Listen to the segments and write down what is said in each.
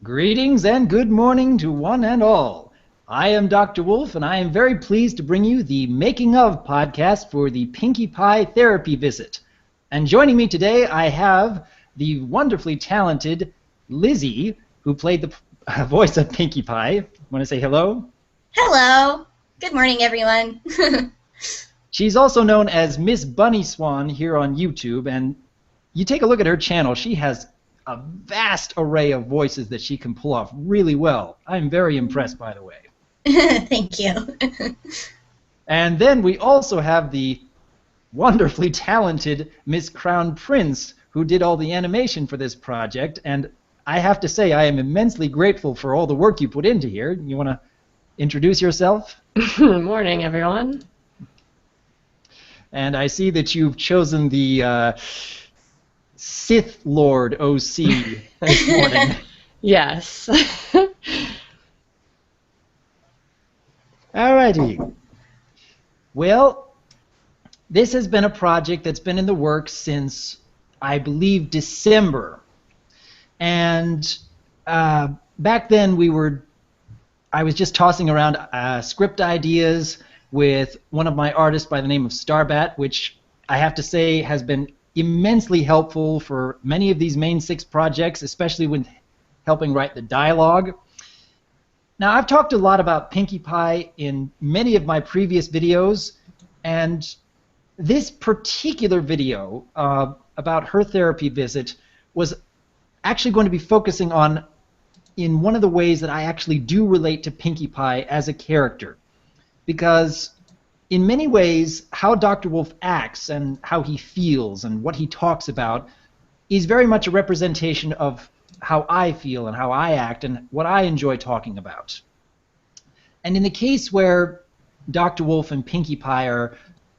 Greetings and good morning to one and all. I am Dr. Wolf, and I am very pleased to bring you the Making of podcast for the Pinkie Pie Therapy Visit. And joining me today, I have the wonderfully talented Lizzie, who played the voice of Pinkie Pie. Want to say hello? Hello. Good morning, everyone. She's also known as Missbunniswan here on YouTube, and you take a look at her channel, she has a vast array of voices that she can pull off really well. I'm very impressed, by the way. Thank you. And then we also have the wonderfully talented Miss Crowne Prince, who did all the animation for this project, and I have to say I am immensely grateful for all the work you put into here. You want to introduce yourself? Good morning, everyone. And I see that you've chosen the Sith Lord OC this morning. Yes. Alrighty. Well, this has been a project that's been in the works since, I believe, December. And back then I was just tossing around script ideas with one of my artists by the name of Starbat, which I have to say has been immensely helpful for many of these main 6 projects, especially with helping write the dialogue. Now, I've talked a lot about Pinkie Pie in many of my previous videos, and this particular video about her therapy visit was actually going to be focusing on in one of the ways that I actually do relate to Pinkie Pie as a character. Because in many ways, how Dr. Wolf acts and how he feels and what he talks about is very much a representation of how I feel and how I act and what I enjoy talking about. And in the case where Dr. Wolf and Pinkie Pie are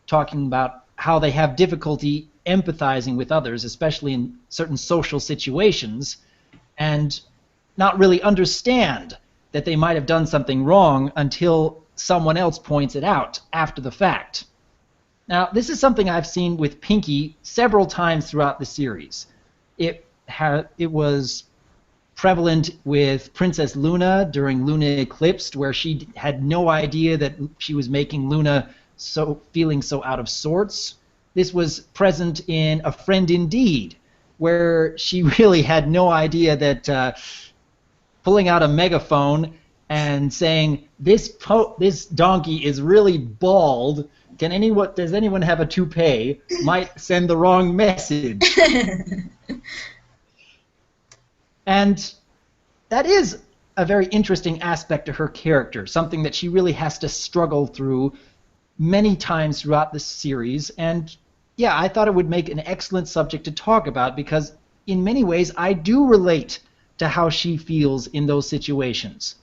talking about how they have difficulty empathizing with others, especially in certain social situations, and not really understand that they might have done something wrong until someone else points it out after the fact. Now, this is something I've seen with Pinkie several times throughout the series. It was prevalent with Princess Luna during Luna Eclipsed, where she had no idea that she was making Luna feeling so out of sorts. This was present in A Friend Indeed, where she really had no idea that pulling out a megaphone and saying, this donkey is really bald, does anyone have a toupee, might send the wrong message. And that is a very interesting aspect to her character, something that she really has to struggle through many times throughout the series. And yeah, I thought it would make an excellent subject to talk about, because in many ways I do relate to how she feels in those situations.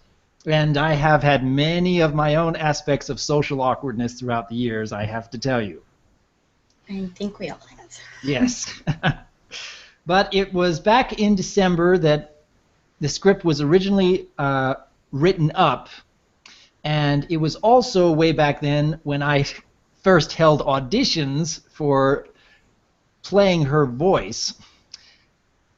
And I have had many of my own aspects of social awkwardness throughout the years, I have to tell you. I think we all have. Yes. But it was back in December that the script was originally written up, and it was also way back then when I first held auditions for playing her voice.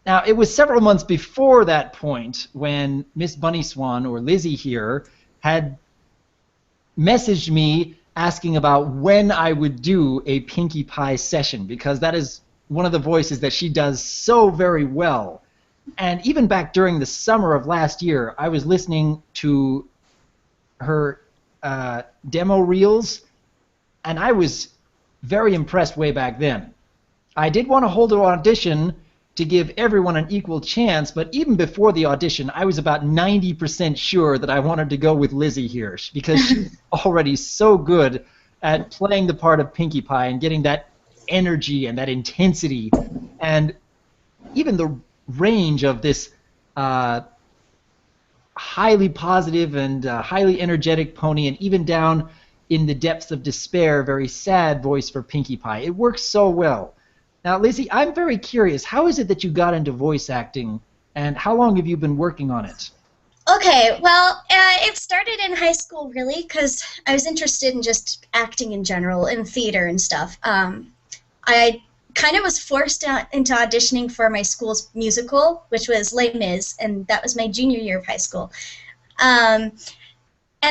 Now, it was several months before that point when Missbunniswan, or Lizzie here, had messaged me asking about when I would do a Pinkie Pie session, because that is one of the voices that she does so very well. And even back during the summer of last year, I was listening to her demo reels, and I was very impressed way back then. I did want to hold an audition to give everyone an equal chance, but even before the audition, I was about 90% sure that I wanted to go with Lizzie here, because she's already so good at playing the part of Pinkie Pie and getting that energy and that intensity, and even the range of this highly positive and highly energetic pony, and even down in the depths of despair, very sad voice for Pinkie Pie. It works so well. Now, Lizzie, I'm very curious. How is it that you got into voice acting, and how long have you been working on it? Okay, well, it started in high school, really, because I was interested in just acting in general, in theater and stuff. I kind of was forced into auditioning for my school's musical, which was Les Mis, and that was my junior year of high school. And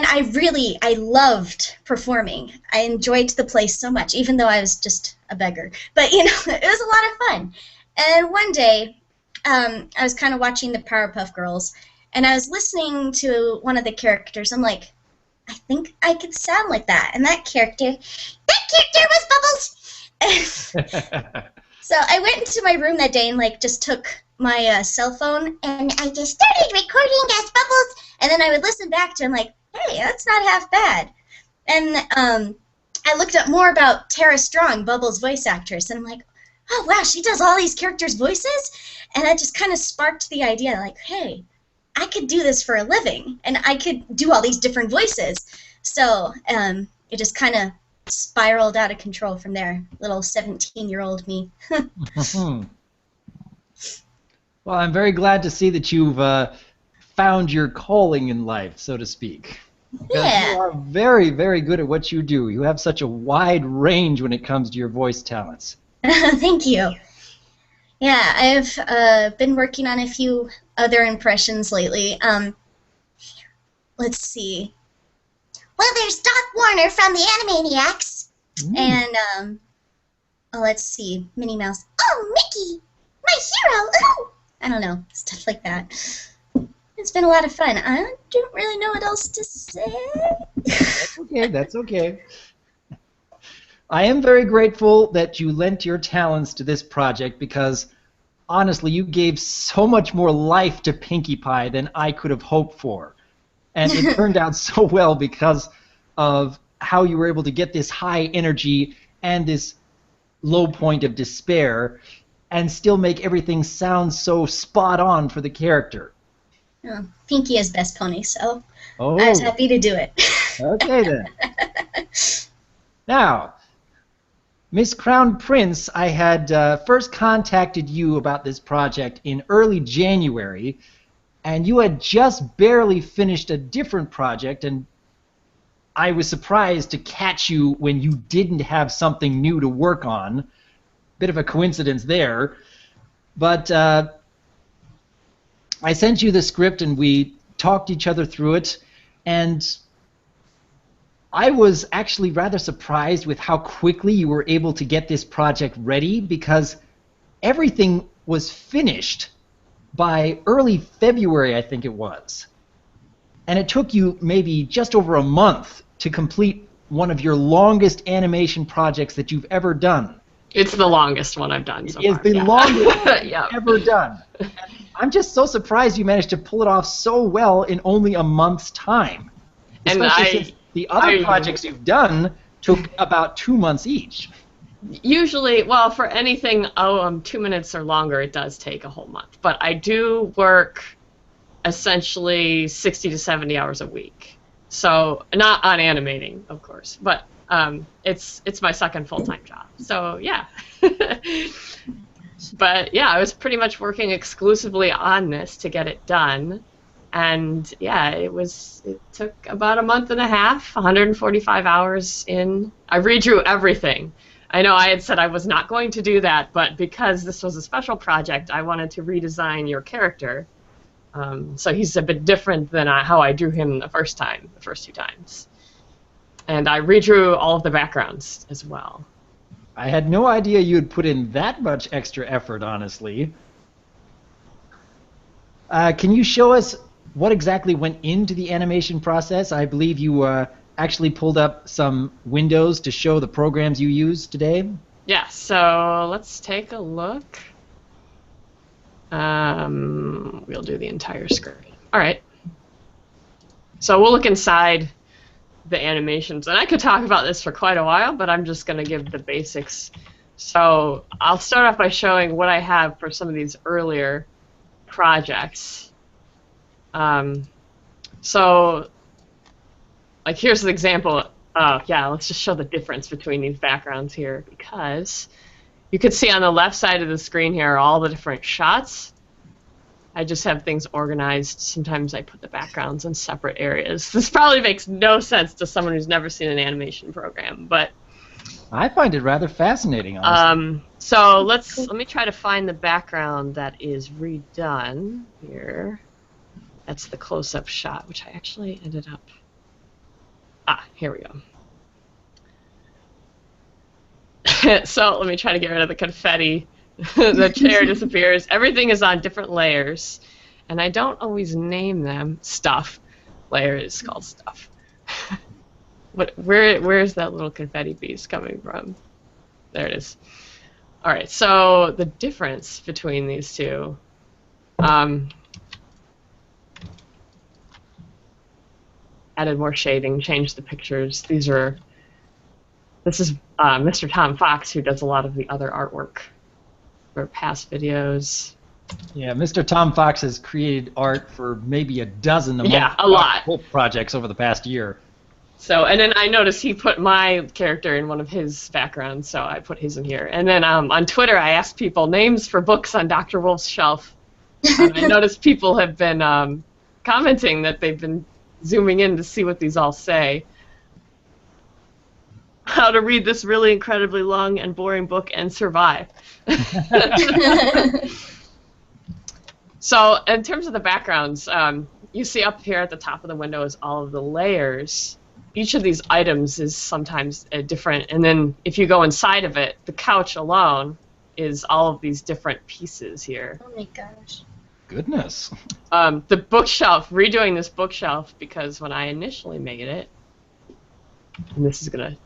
I loved performing. I enjoyed the play so much, even though I was just a beggar. But, you know, it was a lot of fun. And one day, I was kind of watching the Powerpuff Girls, and I was listening to one of the characters. I'm like, I think I could sound like that. And that character was Bubbles. So I went into my room that day and, like, just took my cell phone, and I just started recording as Bubbles. And then I would listen back to it, I'm like, hey, that's not half bad. And I looked up more about Tara Strong, Bubbles' voice actress, and I'm like, oh, wow, she does all these characters' voices? And that just kind of sparked the idea, like, hey, I could do this for a living, and I could do all these different voices. So it just kind of spiraled out of control from there, little 17-year-old me. Well, I'm very glad to see that you've found your calling in life, so to speak. Yeah. You are very, very good at what you do. You have such a wide range when it comes to your voice talents. Thank you. Yeah, I've been working on a few other impressions lately. Let's see. Well, there's Doc Warner from the Animaniacs. And, let's see, Minnie Mouse. Oh, Mickey, my hero. Ooh. I don't know, stuff like that. It's been a lot of fun. I don't really know what else to say. That's okay, that's okay. I am very grateful that you lent your talents to this project because, honestly, you gave so much more life to Pinkie Pie than I could have hoped for. And it turned out so well because of how you were able to get this high energy and this low point of despair and still make everything sound so spot on for the character. Oh, Pinkie is best pony, so Oh. I was happy to do it. Okay, then. Now, Miss Crown Prince, I had first contacted you about this project in early January, and you had just barely finished a different project, and I was surprised to catch you when you didn't have something new to work on. Bit of a coincidence there. But I sent you the script, and we talked each other through it, and I was actually rather surprised with how quickly you were able to get this project ready because everything was finished by early February, I think it was. And it took you maybe just over a month to complete one of your longest animation projects that you've ever done. It's the longest one I've done so far. It's the longest Yeah. ever done. And I'm just so surprised you managed to pull it off so well in only a month's time. And Especially since the other projects you've done took about 2 months each. Usually, well, for anything 2 minutes or longer, it does take a whole month. But I do work essentially 60 to 70 hours a week. So, not on animating, of course, but it's my second full-time job. So, yeah. But, yeah, I was pretty much working exclusively on this to get it done. And, yeah, it took about a month and a half, 145 hours in. I redrew everything. I know I had said I was not going to do that, but because this was a special project, I wanted to redesign your character. So he's a bit different than how I drew him the first two times. And I redrew all of the backgrounds as well. I had no idea you had put in that much extra effort, honestly. Can you show us what exactly went into the animation process? I believe you actually pulled up some windows to show the programs you used today. Yeah, so let's take a look. We'll do the entire screen. All right. So we'll look inside the animations. And I could talk about this for quite a while, but I'm just going to give the basics. So I'll start off by showing what I have for some of these earlier projects. So, like, here's an example. Yeah, let's just show the difference between these backgrounds here, because you can see on the left side of the screen here all the different shots. I just have things organized. Sometimes I put the backgrounds in separate areas. This probably makes no sense to someone who's never seen an animation program, but I find it rather fascinating, honestly. So let me try to find the background that is redone here. That's the close-up shot, which I actually ended up. Here we go. So let me try to get rid of the confetti. The chair disappears. Everything is on different layers, and I don't always name them. Stuff. Layer is called stuff. Where's that little confetti piece coming from? There it is. All right. So the difference between these two. Added more shading, changed the pictures. This is Mr. Tom Fox, who does a lot of the other artwork for past videos. Yeah, Mr. Tom Fox has created art for maybe a dozen a lot projects over the past year. So, and then I noticed he put my character in one of his backgrounds, so I put his in here. And then on Twitter, I asked people names for books on Dr. Wolf's shelf. I noticed people have been commenting that they've been zooming in to see what these all say. How to read this really incredibly long and boring book and survive. So in terms of the backgrounds, you see up here at the top of the window is all of the layers. Each of these items is sometimes different, and then if you go inside of it, the couch alone is all of these different pieces here. Oh my gosh. Goodness. The bookshelf, redoing this bookshelf, because when I initially made it, and this is gonna,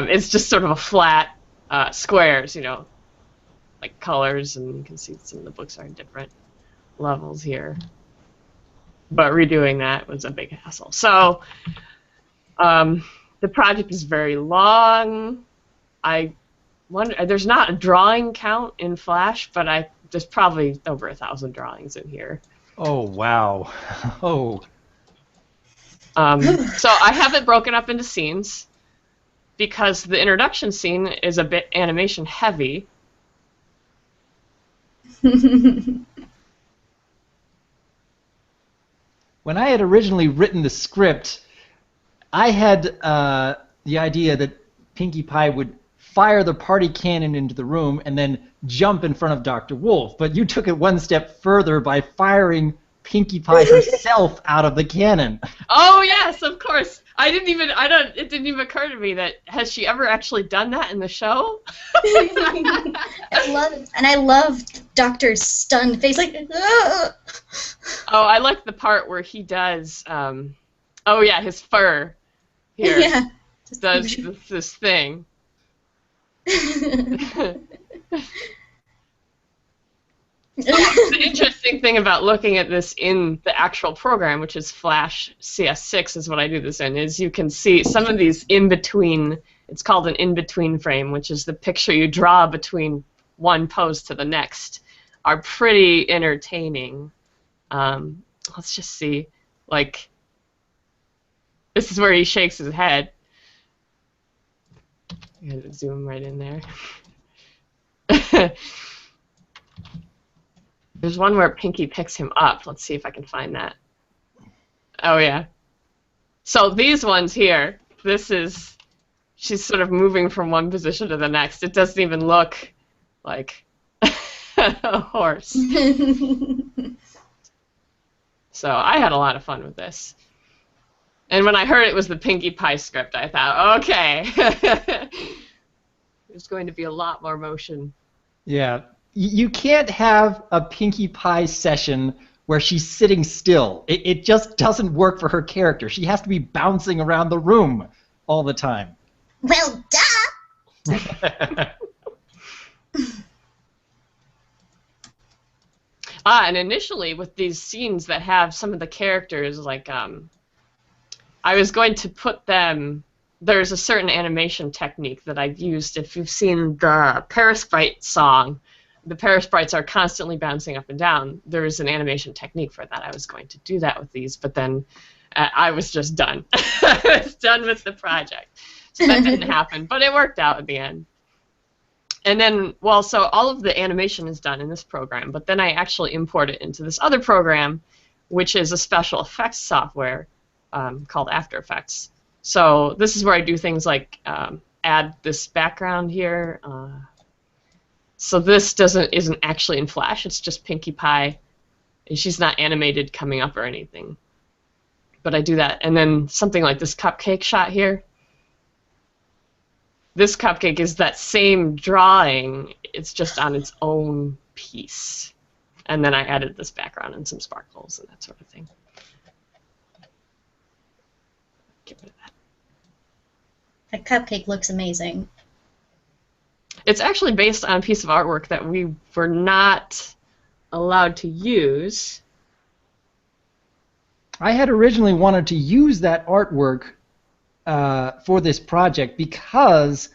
it's just sort of a flat squares, you know, like colors, and you can see some of the books are in different levels here. But redoing that was a big hassle. So the project is very long. I wonder, there's not a drawing count in Flash, but there's probably over 1,000 drawings in here. Oh, wow. Oh. So I have it broken up into scenes because the introduction scene is a bit animation heavy. When I had originally written the script, I had the idea that Pinkie Pie would fire the party cannon into the room and then jump in front of Dr. Wolf. But you took it one step further by firing Pinkie Pie herself out of the cannon. Oh yes, of course. It didn't even occur to me that has she ever actually done that in the show? I loved Doctor's stunned face, like. Ugh. Oh, I like the part where he does. Oh yeah, his fur here does this thing. The interesting thing about looking at this in the actual program, which is Flash CS6 is what I do this in, is you can see some of these in-between, it's called an in-between frame, which is the picture you draw between one pose to the next, are pretty entertaining. Let's just see, like, this is where he shakes his head. I'm going to zoom right in there. There's one where Pinkie picks him up. Let's see if I can find that. Oh, yeah. So these ones here, she's sort of moving from one position to the next. It doesn't even look like a horse. So I had a lot of fun with this. And when I heard it was the Pinkie Pie script, I thought, okay. There's going to be a lot more motion. Yeah. You can't have a Pinkie Pie session where she's sitting still. It just doesn't work for her character. She has to be bouncing around the room all the time. Well, duh! And initially with these scenes that have some of the characters, like, I was going to put them, there's a certain animation technique that I've used. If you've seen the Paris Sprite song, the Paris Sprites are constantly bouncing up and down. There is an animation technique for that. I was going to do that with these, but then I was just done. I was done with the project. So that didn't happen, but it worked out at the end. And then, well, so all of the animation is done in this program, but then I actually import it into this other program, which is a special effects software called After Effects. So this is where I do things like add this background here. So this isn't actually in Flash. It's just Pinkie Pie, and she's not animated coming up or anything. But I do that, and then something like this cupcake shot here. This cupcake is that same drawing. It's just on its own piece, and then I added this background and some sparkles and that sort of thing. Get rid of that. That cupcake looks amazing. It's actually based on a piece of artwork that we were not allowed to use. I had originally wanted to use that artwork for this project because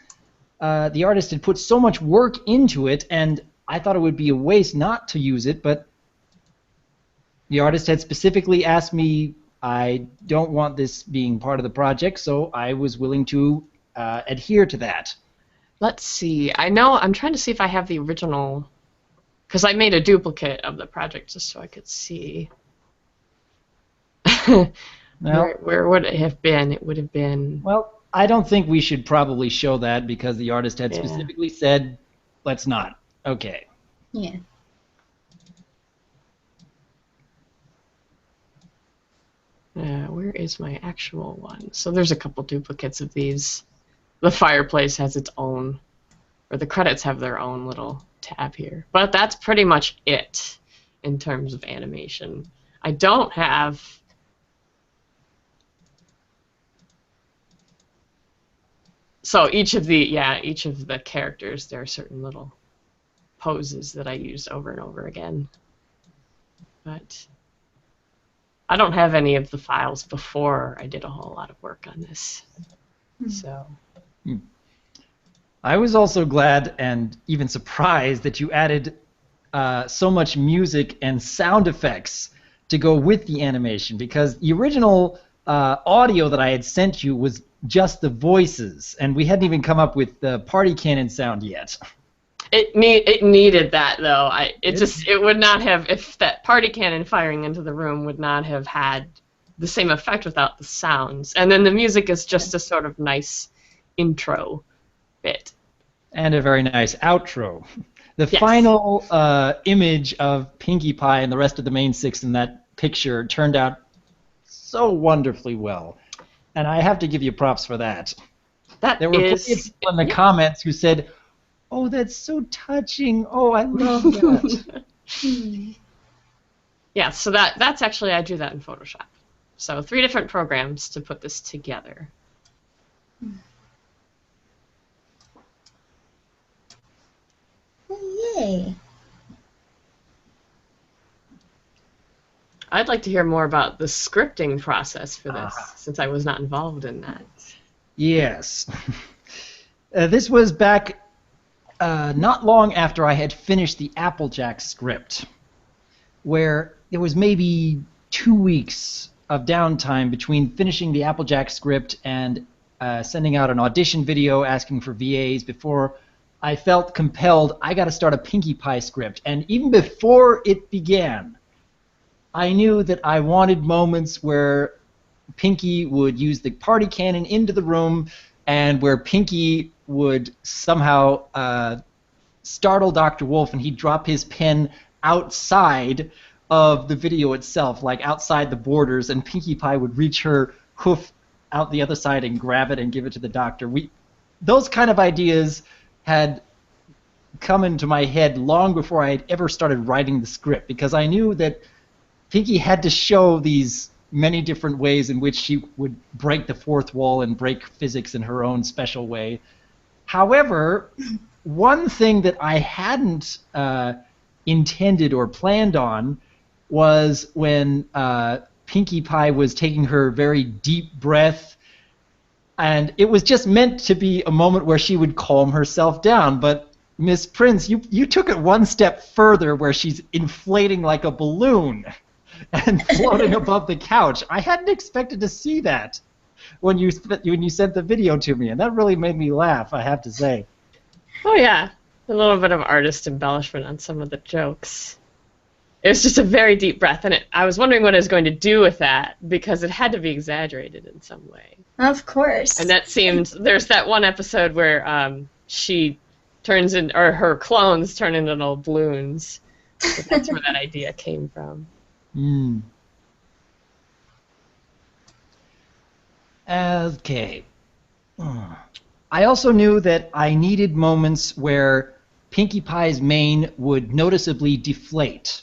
the artist had put so much work into it, and I thought it would be a waste not to use it, but the artist had specifically asked me, I don't want this being part of the project, so I was willing to adhere to that. Let's see. I'm trying to see if I have the original, because I made a duplicate of the project just so I could see. Well, where would it have been? It would have been... Well, I don't think we should probably show that because the artist had specifically said, let's not. Okay. Yeah. Where is my actual one? So there's a couple duplicates of these. The fireplace has its own, or the credits have their own little tab here. But that's pretty much it in terms of animation. I don't have... So each of the characters, there are certain little poses that I use over and over again. But I don't have any of the files before I did a whole lot of work on this. So I was also glad and even surprised that you added so much music and sound effects to go with the animation, because the original audio that I had sent you was just the voices, and we hadn't even come up with the party cannon sound yet. It needed that though. It would not have, if that party cannon firing into the room would not have had the same effect without the sounds. And then the music is just a sort of nice intro bit. And a very nice outro. The Yes. final image of Pinkie Pie and the rest of the main six in that picture turned out so wonderfully well. And I have to give you props for that. There were plenty of people in the comments who said, "Oh, that's so touching. Oh, I love that." Yeah, so that's actually, I do that in Photoshop. So 3 different programs to put this together. Yay. I'd like to hear more about the scripting process for this, since I was not involved in that. Yes. This was back not long after I had finished the Applejack script, where there was maybe 2 weeks of downtime between finishing the Applejack script and sending out an audition video asking for VAs before I felt compelled, I got to start a Pinkie Pie script. And even before it began, I knew that I wanted moments where Pinkie would use the party cannon into the room and where Pinkie would somehow startle Dr. Wolf and he'd drop his pen outside of the video itself, like outside the borders, and Pinkie Pie would reach her hoof out the other side and grab it and give it to the doctor. Those kind of ideas had come into my head long before I had ever started writing the script, because I knew that Pinkie had to show these many different ways in which she would break the fourth wall and break physics in her own special way. However, one thing that I hadn't intended or planned on was when Pinkie Pie was taking her very deep breath, and it was just meant to be a moment where she would calm herself down, but Miss Prince, you took it one step further, where she's inflating like a balloon and floating above the couch. I hadn't expected to see that when you sent the video to me, and that really made me laugh, I have to say. Oh yeah, a little bit of artist embellishment on some of the jokes. It was just a very deep breath, and I was wondering what I was going to do with that, because it had to be exaggerated in some way. Of course. And that seemed, there's that one episode where she turns in, or her clones turn into little balloons. So that's where that idea came from. Mm. Okay. I also knew that I needed moments where Pinkie Pie's mane would noticeably deflate.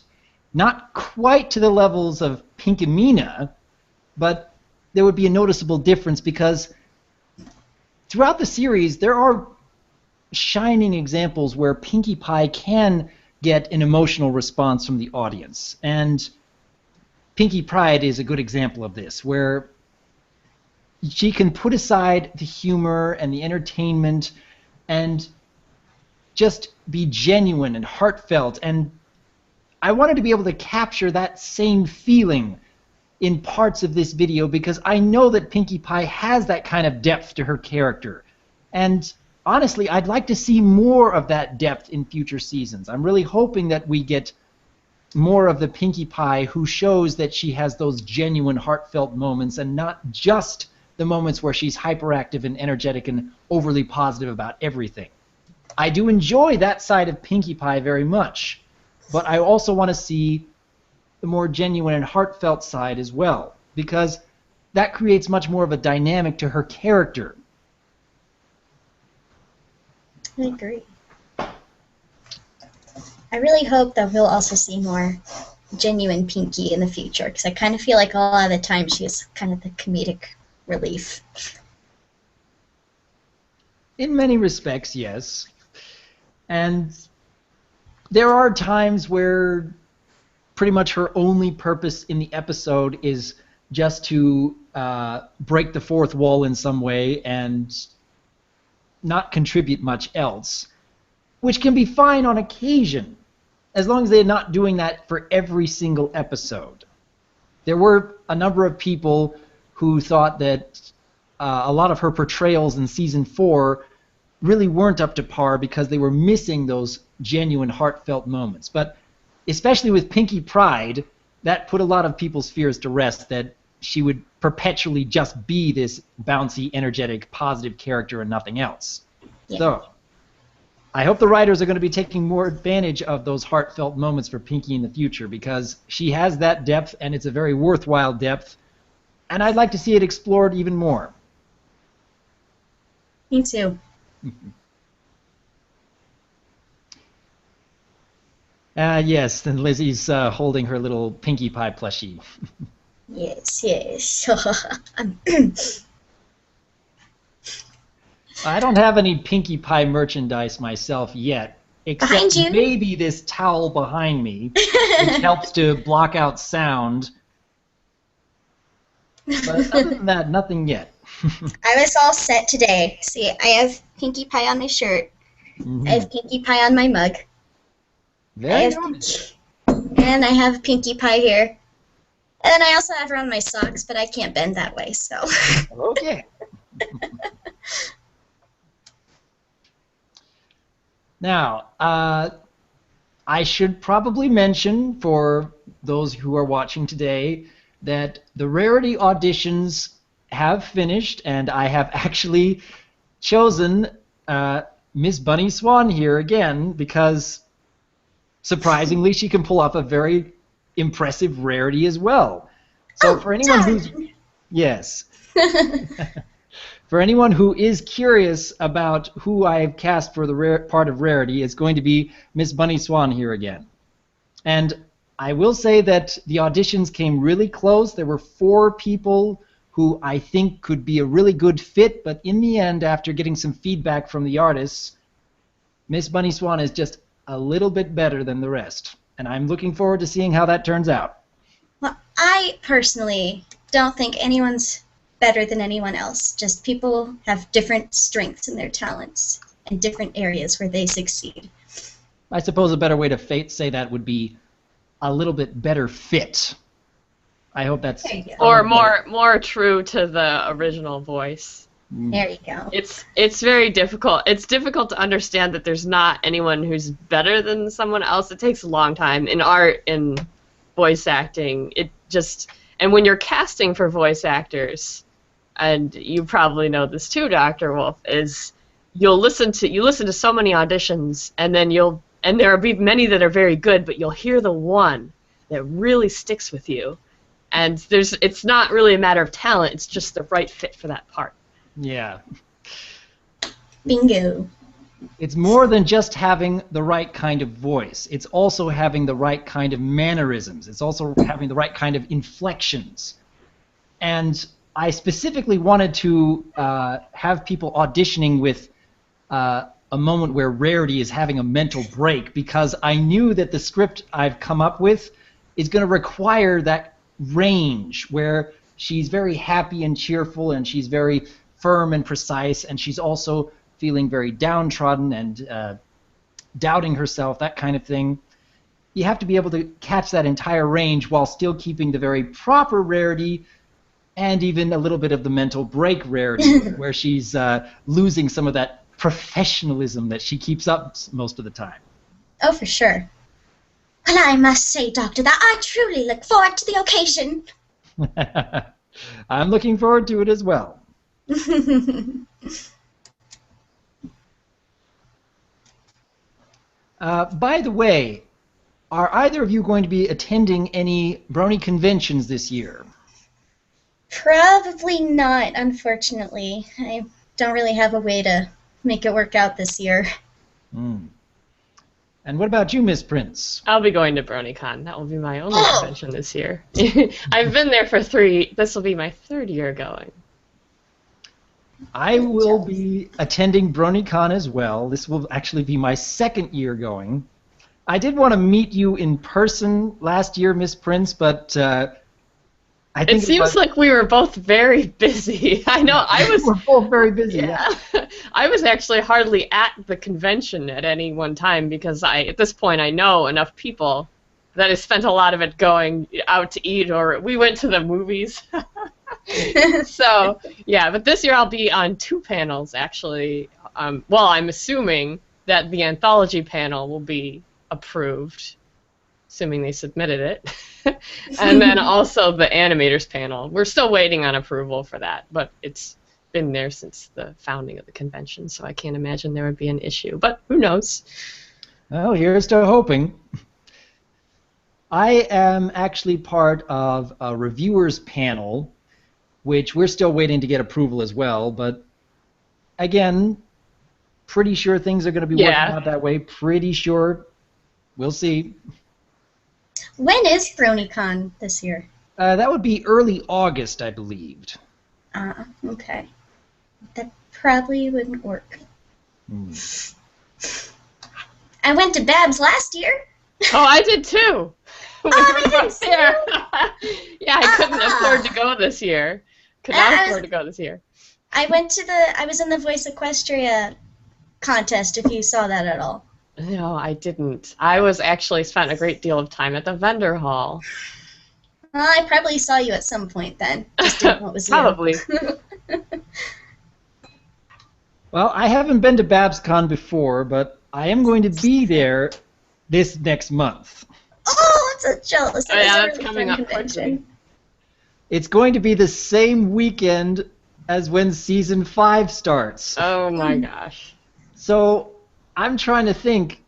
Not quite to the levels of Pinkamena, but there would be a noticeable difference because throughout the series there are shining examples where Pinkie Pie can get an emotional response from the audience. And Pinkie Pride is a good example of this, where she can put aside the humor and the entertainment and just be genuine and heartfelt. And I wanted to be able to capture that same feeling in parts of this video because I know that Pinkie Pie has that kind of depth to her character. And honestly, I'd like to see more of that depth in future seasons. I'm really hoping that we get more of the Pinkie Pie who shows that she has those genuine, heartfelt moments and not just the moments where she's hyperactive and energetic and overly positive about everything. I do enjoy that side of Pinkie Pie very much, but I also want to see the more genuine and heartfelt side as well, because that creates much more of a dynamic to her character. I agree. I really hope that we'll also see more genuine Pinkie in the future, because I kind of feel like a lot of the time she is kind of the comedic relief. In many respects, yes. And there are times where pretty much her only purpose in the episode is just to break the fourth wall in some way and not contribute much else, which can be fine on occasion, as long as they're not doing that for every single episode. There were a number of people who thought that a lot of her portrayals in Season 4 really weren't up to par because they were missing those genuine, heartfelt moments. But especially with Pinkie Pride, that put a lot of people's fears to rest, that she would perpetually just be this bouncy, energetic, positive character and nothing else. Yeah. So I hope the writers are going to be taking more advantage of those heartfelt moments for Pinkie in the future, because she has that depth, and it's a very worthwhile depth, and I'd like to see it explored even more. Me too. Yes, and Lizzie's holding her little Pinkie Pie plushie. Yes, yes. I don't have any Pinkie Pie merchandise myself yet, except maybe this towel behind me, which helps to block out sound. But other than that, nothing yet. I was all set today. See, I have Pinkie Pie on my shirt. Mm-hmm. I have Pinkie Pie on my mug. Very nice. And I have Pinkie Pie here. And then I also have her on my socks, but I can't bend that way, so. Okay. Now, I should probably mention for those who are watching today that the Rarity auditions have finished, and I have actually chosen Missbunniswan here again because, surprisingly, she can pull off a very impressive Rarity as well. So for anyone who's... Yes. For anyone who is curious about who I have cast for the part of Rarity, it's going to be Missbunniswan here again. And I will say that the auditions came really close. There were 4 people who I think could be a really good fit, but in the end, after getting some feedback from the artists, Missbunniswan is just a little bit better than the rest. And I'm looking forward to seeing how that turns out. Well, I personally don't think anyone's better than anyone else. Just people have different strengths in their talents and different areas where they succeed. I suppose a better way to say that would be a little bit better fit. I hope that's... Or more true to the original voice. There you go. It's very difficult. It's difficult to understand that there's not anyone who's better than someone else. It takes a long time in art, in voice acting. It just, and when you're casting for voice actors, and you probably know this too, Dr. Wolf, is you listen to so many auditions, and then there will be many that are very good, but you'll hear the one that really sticks with you. And it's not really a matter of talent, it's just the right fit for that part. Yeah. Bingo. It's more than just having the right kind of voice. It's also having the right kind of mannerisms. It's also having the right kind of inflections. And I specifically wanted to have people auditioning with a moment where Rarity is having a mental break, because I knew that the script I've come up with is going to require that range where she's very happy and cheerful, and she's very firm and precise, and she's also feeling very downtrodden and doubting herself, that kind of thing. You have to be able to catch that entire range while still keeping the very proper Rarity and even a little bit of the mental break Rarity, where she's losing some of that professionalism that she keeps up most of the time. Oh, for sure. Well, I must say, Doctor, that I truly look forward to the occasion. I'm looking forward to it as well. By the way, are either of you going to be attending any Brony conventions this year? Probably not, unfortunately. I don't really have a way to make it work out this year. Mm. And what about you, Miss Prince? I'll be going to BronyCon. That will be my only convention this year. I've been there for this will be my third year going. I will be attending BronyCon as well. This will actually be my second year going. I did want to meet you in person last year, Miss Prince, but I think it seems like we were both very busy. I know I was. We're both very busy. Yeah. I was actually hardly at the convention at any one time because at this point I know enough people that I spent a lot of it going out to eat, or we went to the movies. So, yeah, but this year I'll be on 2 panels, actually. Well, I'm assuming that the anthology panel will be approved, assuming they submitted it. And then also the animators panel. We're still waiting on approval for that, but it's been there since the founding of the convention, so I can't imagine there would be an issue. But who knows? Well, here's to hoping. I am actually part of a reviewers panel, which we're still waiting to get approval as well, but again, pretty sure things are going to be working out that way. Pretty sure. We'll see. When is BronyCon this year? That would be early August, I believed. Okay. That probably wouldn't work. I went to Babs last year. Oh, I did too. I did too. Yeah, I couldn't afford to go this year. Could not afford to go this year. I was in the Voice Equestria contest, if you saw that at all. No, I didn't. I was actually spent a great deal of time at the vendor hall. Well, I probably saw you at some point then. Just didn't know it was Probably. Well, I haven't been to BabsCon before, but I am going to be there this next month. Oh, I'm so jealous. Oh, yeah, that's coming up quickly. It's going to be the same weekend as when Season 5 starts. Oh my gosh. So I'm trying to think.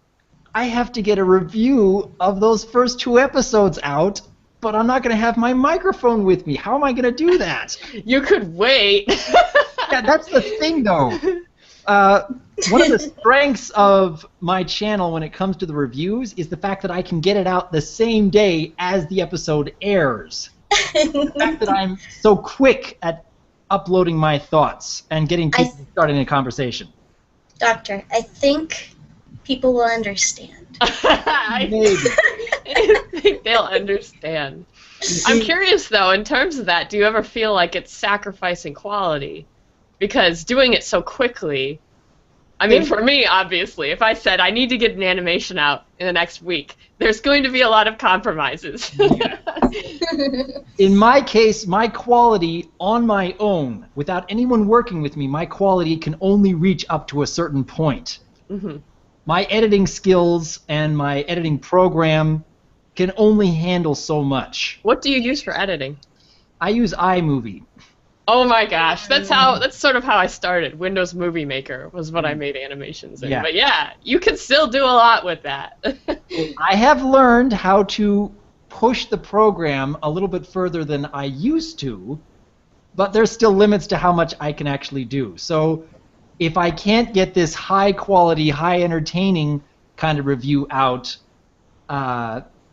I have to get a review of those first 2 episodes out, but I'm not going to have my microphone with me. How am I going to do that? You could wait. Yeah, that's the thing, though. One of the strengths of my channel when it comes to the reviews is the fact that I can get it out the same day as the episode airs. The fact that I'm so quick at uploading my thoughts and getting people started in a conversation. Doctor, I think people will understand. Maybe. I think they'll understand. I'm curious, though, in terms of that, do you ever feel like it's sacrificing quality? Because doing it so quickly, I mean, for me, obviously, if I said I need to get an animation out in the next week, there's going to be a lot of compromises. In my case, my quality on my own, without anyone working with me, my quality can only reach up to a certain point. Mm-hmm. My editing skills and my editing program can only handle so much. What do you use for editing? I use iMovie. Oh my gosh, that's sort of how I started. Windows Movie Maker was what I made animations in. Yeah. But yeah, you can still do a lot with that. I have learned how to push the program a little bit further than I used to, but there's still limits to how much I can actually do. So if I can't get this high quality, high entertaining kind of review out,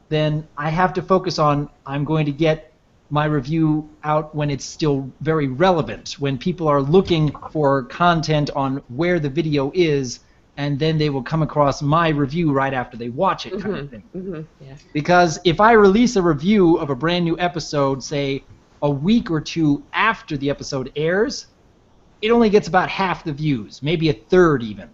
then I have to focus on I'm going to get my review out when it's still very relevant, when people are looking for content on where the video is, and then they will come across my review right after they watch it, kind of thing. Yeah. Because if I release a review of a brand new episode, say a week or two after the episode airs, it only gets about half the views, maybe a third even.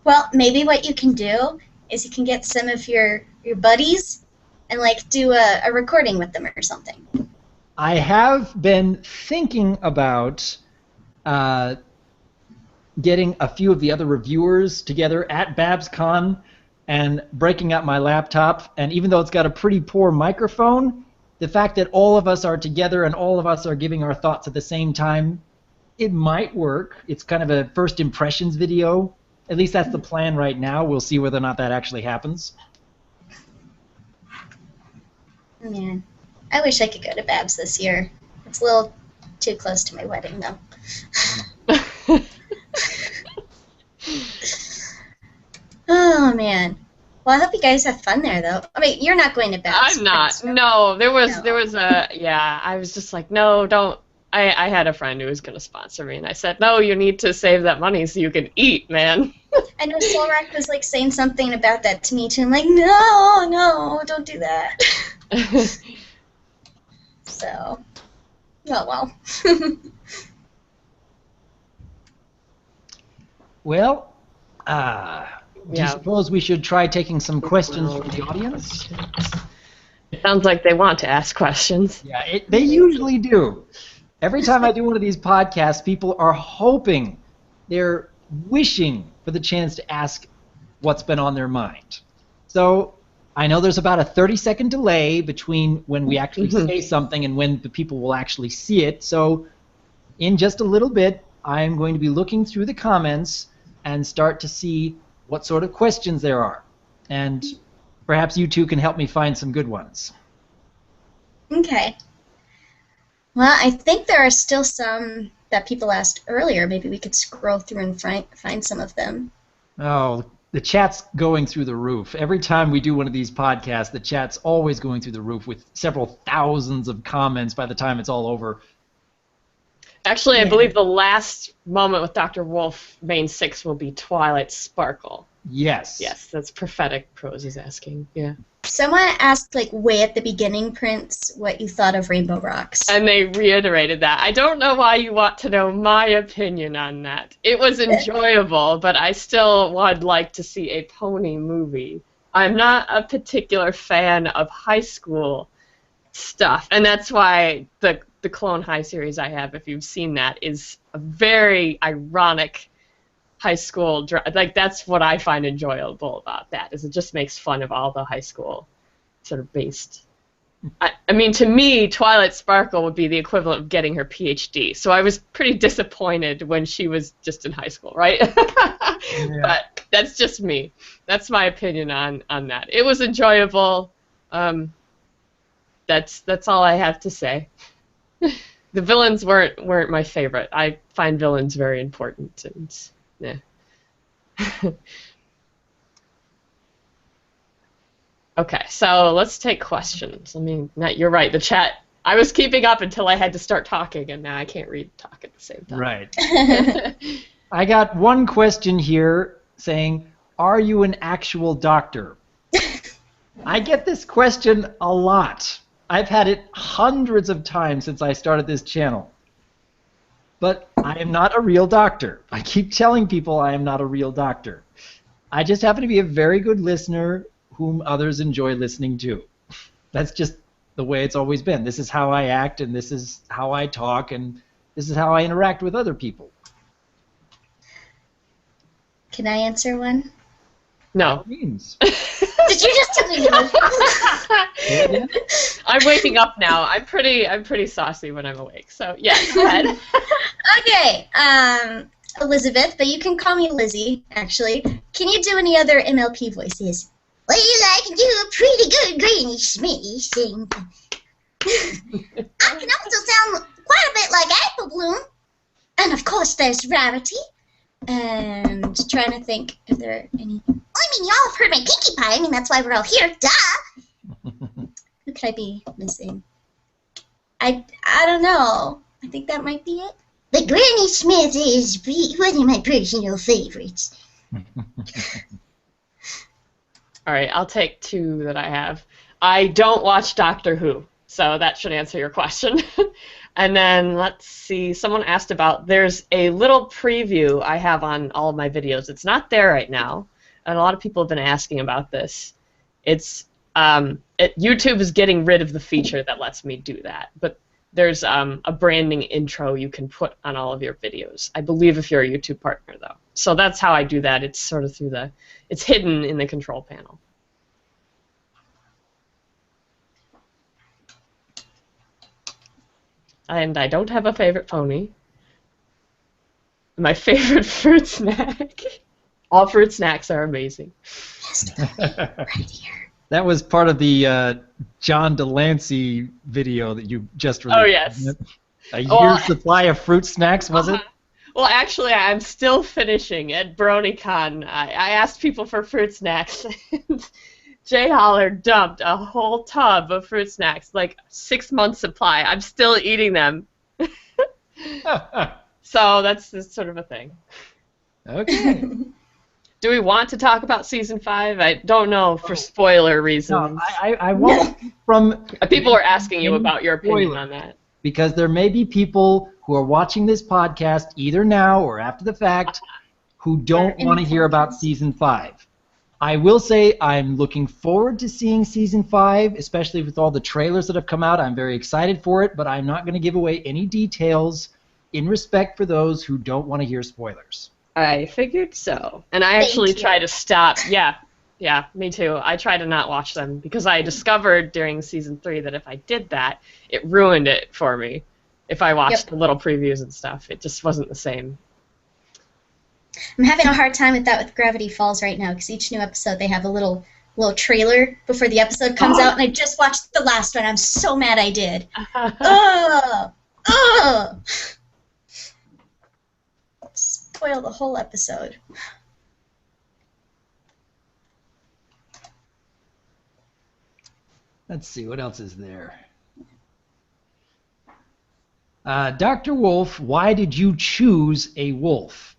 Well, maybe what you can do is you can get some of your buddies and like do a recording with them or something. I have been thinking about getting a few of the other reviewers together at BabsCon and breaking out my laptop. And even though it's got a pretty poor microphone, the fact that all of us are together and all of us are giving our thoughts at the same time, it might work. It's kind of a first impressions video. At least that's the plan right now. We'll see whether or not that actually happens. Man, I wish I could go to Babs this year. It's a little too close to my wedding, though. Oh, man. Well, I hope you guys have fun there, though. I mean, you're not going to Babs. I'm not. No, there was a, yeah, I was just like, no, don't. I had a friend who was going to sponsor me, and I said, no, you need to save that money so you can eat, man. I know Solrak was, like, saying something about that to me, too. I'm like, no, don't do that. So, oh, well. Well, do you suppose we should try taking some questions from the audience? It sounds like they want to ask questions. Yeah, they usually do. Every time I do one of these podcasts, people are hoping, they're wishing for the chance to ask what's been on their mind. So I know there's about a 30-second delay between when we actually say something and when the people will actually see it. So in just a little bit, I'm going to be looking through the comments and start to see what sort of questions there are. And perhaps you two can help me find some good ones. Okay. Well, I think there are still some that people asked earlier. Maybe we could scroll through and find some of them. Oh, the chat's going through the roof. Every time we do one of these podcasts, the chat's always going through the roof with several thousands of comments by the time it's all over. Actually, I believe the last moment with Dr. Wolf, main 6, will be Twilight Sparkle. Yes. Yes, that's prophetic prose is asking. Yeah. Someone asked, like, way at the beginning, Prince, what you thought of Rainbow Rocks. And they reiterated that. I don't know why you want to know my opinion on that. It was enjoyable, but I still would like to see a pony movie. I'm not a particular fan of high school stuff, and that's why the Clone High series I have, if you've seen that, is a very ironic high school like that's what I find enjoyable about that, is it just makes fun of all the high school sort of based. I mean, to me, Twilight Sparkle would be the equivalent of getting her PhD. So I was pretty disappointed when she was just in high school, right? Yeah. But that's just me. That's my opinion on that. It was enjoyable. That's all I have to say. The villains weren't my favorite. I find villains very important, and yeah. Okay, so let's take questions. You're right, the chat, I was keeping up until I had to start talking, and now I can't read and talk at the same time. Right. I got one question here saying, are you an actual doctor? I get this question a lot. I've had it hundreds of times since I started this channel. But I am not a real doctor. I keep telling people I am not a real doctor. I just happen to be a very good listener whom others enjoy listening to. That's just the way it's always been. This is how I act, and this is how I talk, and this is how I interact with other people. Can I answer one? No. Means. Did you just tell me no? I'm waking up now. I'm pretty saucy when I'm awake. So yeah, go ahead. Okay, Elizabeth, but you can call me Lizzie, actually. Can you do any other MLP voices? Well, I can do a pretty good Granny Smitty sing. I can also sound quite a bit like Apple Bloom. And of course there's Rarity. And trying to think if there are any... I mean, y'all have heard my Pinkie Pie. I mean, that's why we're all here. Duh! Who could I be missing? I don't know. I think that might be it. But Granny Smith is one of my personal favorites. All right, I'll take two that I have. I don't watch Doctor Who, so that should answer your question. And then, let's see, someone asked about, there's a little preview I have on all of my videos. It's not there right now, and a lot of people have been asking about this. It's, YouTube is getting rid of the feature that lets me do that, but there's a branding intro you can put on all of your videos. I believe if you're a YouTube partner, though. So that's how I do that. It's sort of through it's hidden in the control panel. And I don't have a favorite pony. My favorite fruit snack. All fruit snacks are amazing. Right here. That was part of the John Delancey video that you just released. Oh, yes. A year's supply of fruit snacks, was it? Well, actually, I'm still finishing at BronyCon. I asked people for fruit snacks, and Jay Holler dumped a whole tub of fruit snacks, like 6 months supply. I'm still eating them. So that's sort of a thing. Okay. Do we want to talk about season 5? I don't know for spoiler reasons. No, I want from People are asking you about your opinion on that. Because there may be people who are watching this podcast either now or after the fact who don't want to hear about season 5. I will say I'm looking forward to seeing season 5, especially with all the trailers that have come out. I'm very excited for it, but I'm not going to give away any details in respect for those who don't want to hear spoilers. I figured so. And I actually try to stop. Yeah, me too. I try to not watch them because I discovered during season 3 that if I did that, it ruined it for me. If I watched the little previews and stuff, it just wasn't the same. I'm having a hard time with that with Gravity Falls right now because each new episode they have a little trailer before the episode comes out, and I just watched the last one. I'm so mad I did. Spoil the whole episode. Let's see, what else is there? Dr. Wolf, why did you choose a wolf?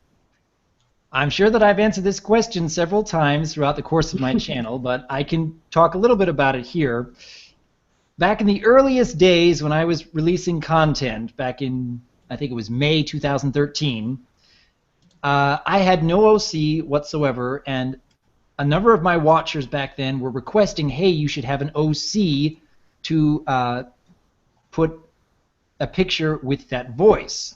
I'm sure that I've answered this question several times throughout the course of my channel, but I can talk a little bit about it here. Back in the earliest days when I was releasing content, back in, I think it was May 2013, I had no OC whatsoever, and a number of my watchers back then were requesting, hey, you should have an OC to put a picture with that voice.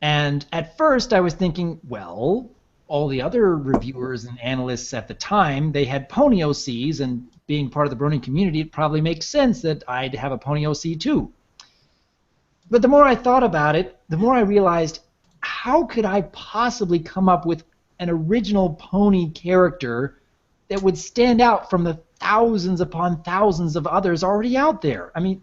And at first I was thinking, well, all the other reviewers and analysts at the time, they had pony OCs, and being part of the Brony community, it probably makes sense that I'd have a pony OC too. But the more I thought about it, the more I realized, how could I possibly come up with an original pony character that would stand out from the thousands upon thousands of others already out there? I mean,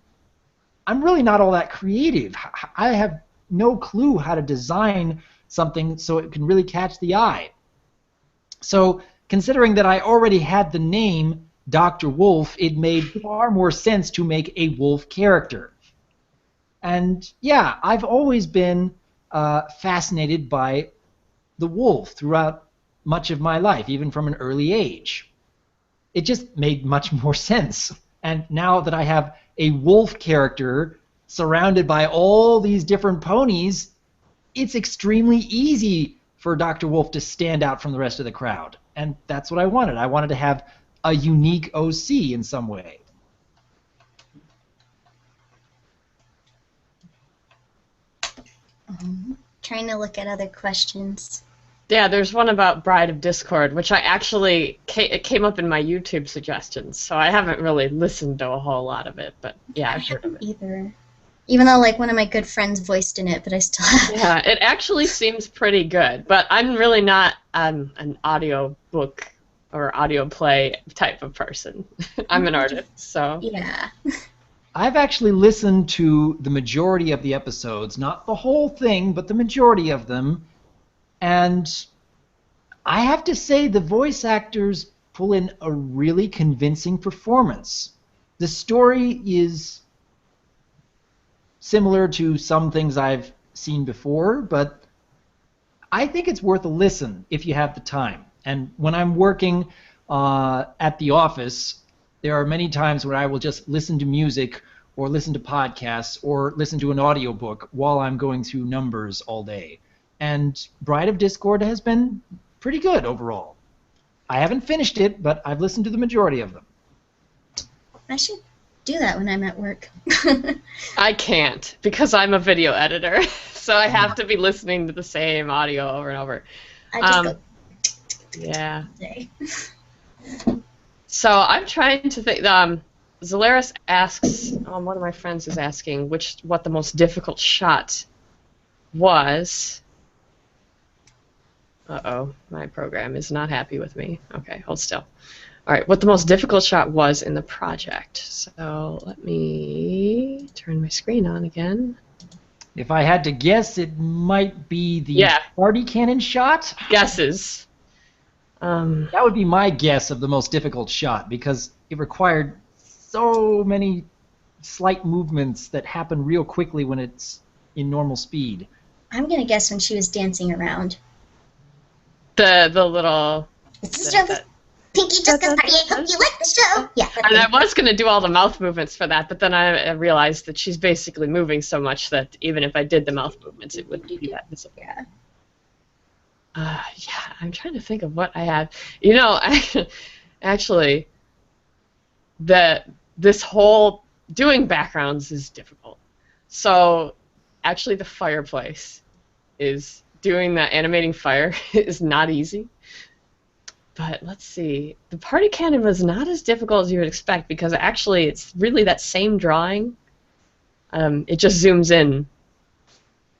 I'm really not all that creative. I have no clue how to design something so it can really catch the eye. So, considering that I already had the name Dr. Wolf, it made far more sense to make a wolf character. And yeah, I've always been fascinated by the wolf throughout much of my life, even from an early age. It just made much more sense. And now that I have a wolf character surrounded by all these different ponies, it's extremely easy for Dr. Wolf to stand out from the rest of the crowd. And that's what I wanted. I wanted to have a unique OC in some way. Trying to look at other questions. Yeah, there's one about Bride of Discord, which I actually it came up in my YouTube suggestions, so I haven't really listened to a whole lot of it, but yeah, I've heard of it. Either. Even though, like, one of my good friends voiced in it, but I still have. Yeah, it actually seems pretty good, but I'm really not an audio book or audio play type of person. I'm an artist, so. Yeah. I've actually listened to the majority of the episodes, not the whole thing, but the majority of them, and I have to say the voice actors pull in a really convincing performance. The story is similar to some things I've seen before, but I think it's worth a listen if you have the time. And when I'm working at the office, there are many times where I will just listen to music or listen to podcasts or listen to an audiobook while I'm going through numbers all day. And Bride of Discord has been pretty good overall. I haven't finished it, but I've listened to the majority of them. I should do that when I'm at work. I can't, because I'm a video editor, so I have to be listening to the same audio over and over. I just go. Yeah. Say. So I'm trying to think. Zolaris asks, one of my friends is asking what the most difficult shot was. Uh-oh, my program is not happy with me. Okay, hold still. All right, what the most difficult shot was in the project. So let me turn my screen on again. If I had to guess, it might be the party cannon shot. Guesses. That would be my guess of the most difficult shot, because it required so many slight movements that happen real quickly when it's in normal speed. I'm going to guess when she was dancing around. The little... Pinkie just goes party. I hope you like the show. Yeah. And I was going to do all the mouth movements for that, but then I realized that she's basically moving so much that even if I did the mouth movements, it wouldn't be that visible. Yeah. Yeah, I'm trying to think of what I had. You know, actually, this whole doing backgrounds is difficult. So, actually, the fireplace is doing that animating fire is not easy. But let's see. The party cannon was not as difficult as you would expect, because actually it's really that same drawing. It just zooms in.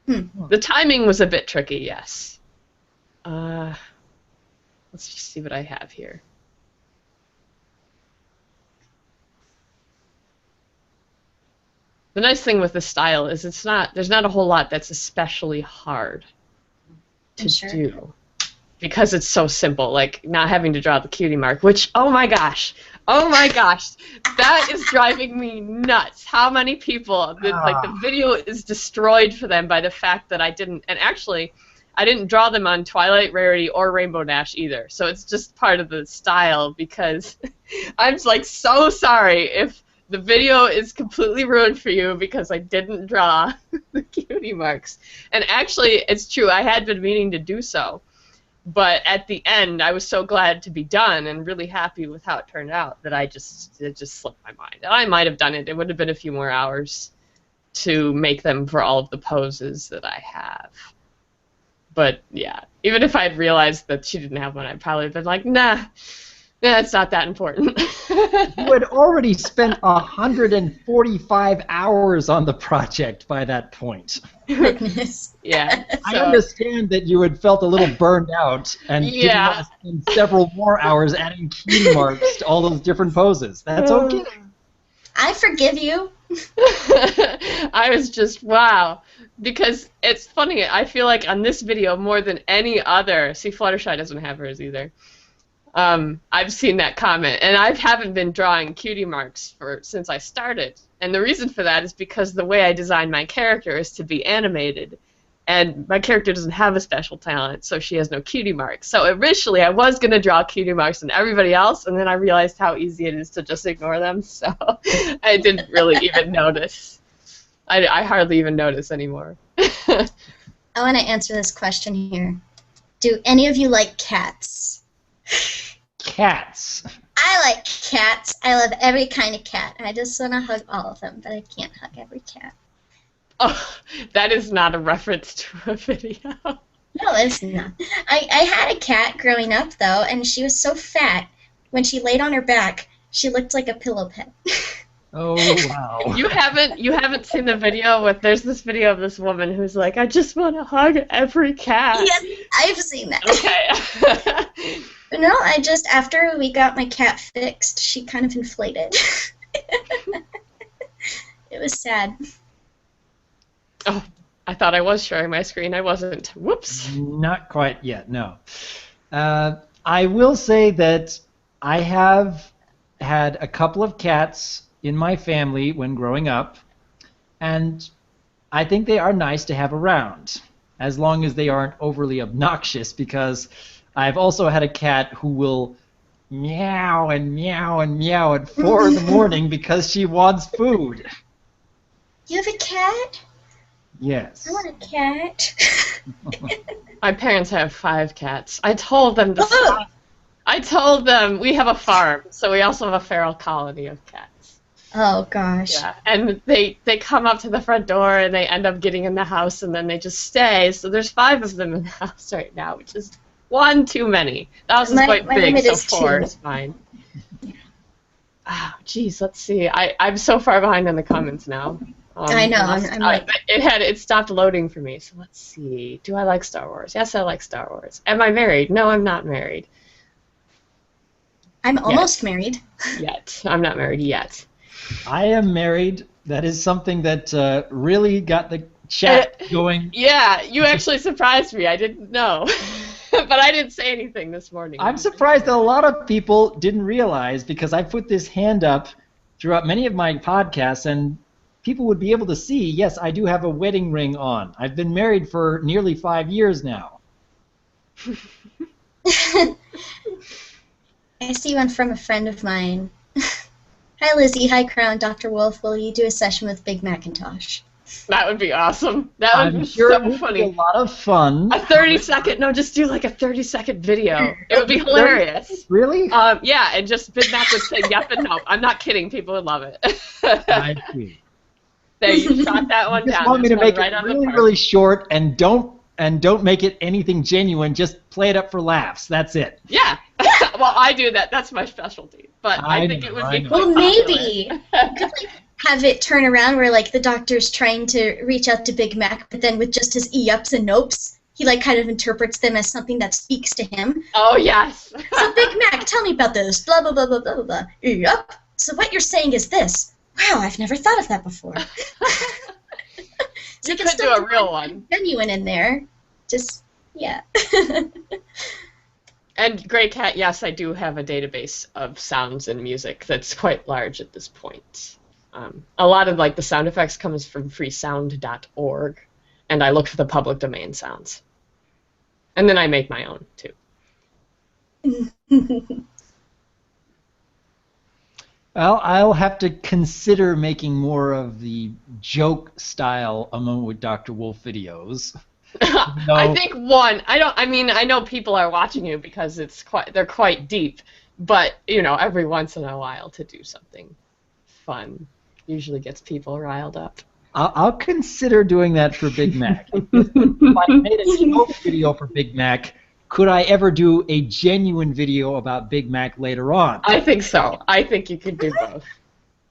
The timing was a bit tricky, yes. Let's just see what I have here. The nice thing with this style is there's not a whole lot that's especially hard to do. Because it's so simple, like not having to draw the cutie mark, which, oh my gosh, that is driving me nuts. How many people, like the video is destroyed for them by the fact that I didn't draw them on Twilight Rarity or Rainbow Dash either. So it's just part of the style, because I'm like so sorry if the video is completely ruined for you because I didn't draw the cutie marks. And actually, it's true, I had been meaning to do so. But at the end, I was so glad to be done and really happy with how it turned out that it just slipped my mind. And I might have done it. It would have been a few more hours to make them for all of the poses that I have. But yeah, even if I'd realized that she didn't have one, I'd probably have been like, nah, it's not that important. You had already spent 145 hours on the project by that point. Goodness. Yeah. I understand that you had felt a little burned out and didn't want to spend several more hours adding key marks to all those different poses. That's okay. I forgive you. I was just, wow. Because it's funny, I feel like on this video more than any other, see, Fluttershy doesn't have hers either. I've seen that comment, and I haven't been drawing cutie marks since I started. And the reason for that is because the way I designed my character is to be animated, and my character doesn't have a special talent, so she has no cutie marks. So initially I was going to draw cutie marks on everybody else, and then I realized how easy it is to just ignore them, so I didn't really even notice. I hardly even notice anymore. I want to answer this question here. Do any of you like cats? Cats. I like cats. I love every kind of cat. I just want to hug all of them, but I can't hug every cat. Oh, that is not a reference to a video. No, it's not. I had a cat growing up, though, and she was so fat, when she laid on her back, she looked like a pillow pet. Oh, wow. You haven't seen the video with there's this video of this woman who's like, I just want to hug every cat. Yes, I've seen that. Okay. No, after we got my cat fixed, she kind of inflated. It was sad. Oh, I thought I was sharing my screen. I wasn't. Whoops. Not quite yet, no. I will say that I have had a couple of cats in my family when growing up, and I think they are nice to have around, as long as they aren't overly obnoxious, because I've also had a cat who will meow and meow and meow at 4 in the morning because she wants food. You have a cat? Yes. I want a cat. My parents have 5 cats. I told them to stop. I told them we have a farm, so we also have a feral colony of cats. Oh, gosh. Yeah, and they come up to the front door and they end up getting in the house and then they just stay. So there's 5 of them in the house right now, which is 1 too many. The house is quite big, limit so is 4 2. is fine. Oh, geez, let's see. I'm so far behind in the comments now. I know. I'm like, It stopped loading for me. So let's see. Do I like Star Wars? Yes, I like Star Wars. Am I married? No, I'm not married I'm almost married. yet. I'm not married yet. I am married. That is something that really got the chat going. Yeah, you actually surprised me. I didn't know. But I didn't say anything this morning. I'm surprised that a lot of people didn't realize, because I put this hand up throughout many of my podcasts, and people would be able to see, yes, I do have a wedding ring on. I've been married for nearly 5 years now. I see one from a friend of mine. Hi, Lizzie. Hi, Crowne. Dr. Wolf, will you do a session with Big Macintosh? That would be awesome. That would I'm be sure so it would funny. be a lot of fun. A 30-second, no, just do like a 30-second video. It would be hilarious. Really? Yeah, and just Big Mac would say yep and no. I'm not kidding. People would love it. I see. There, you shot that one You just down. want me to There's make one right it on the really, park. really short, and don't make it anything genuine. Just play it up for laughs. That's it. Yeah. Well, I do that. That's my specialty. But I think it would be know. quite Well, popular. maybe. You could like, have it turn around where like the doctor's trying to reach out to Big Mac, but then with just his e-ups and nopes, he like kind of interprets them as something that speaks to him. Oh, yes. So Big Mac, tell me about this. Blah blah blah blah blah blah. E-up. So what you're saying is this. Wow, I've never thought of that before. So You could do a real one. Genuine in there. Just yeah. And Grey Cat, yes, I do have a database of sounds and music that's quite large at this point. A lot of like the sound effects comes from freesound.org, and I look for the public domain sounds. And then I make my own too. Well, I'll have to consider making more of the joke style A Moment with Dr. Wolf videos. No. I think one. I know people are watching you because they're quite deep, but every once in a while to do something fun usually gets people riled up. I'll consider doing that for Big Mac. If I made a joke video for Big Mac, could I ever do a genuine video about Big Mac later on? I think so. I think you could do both.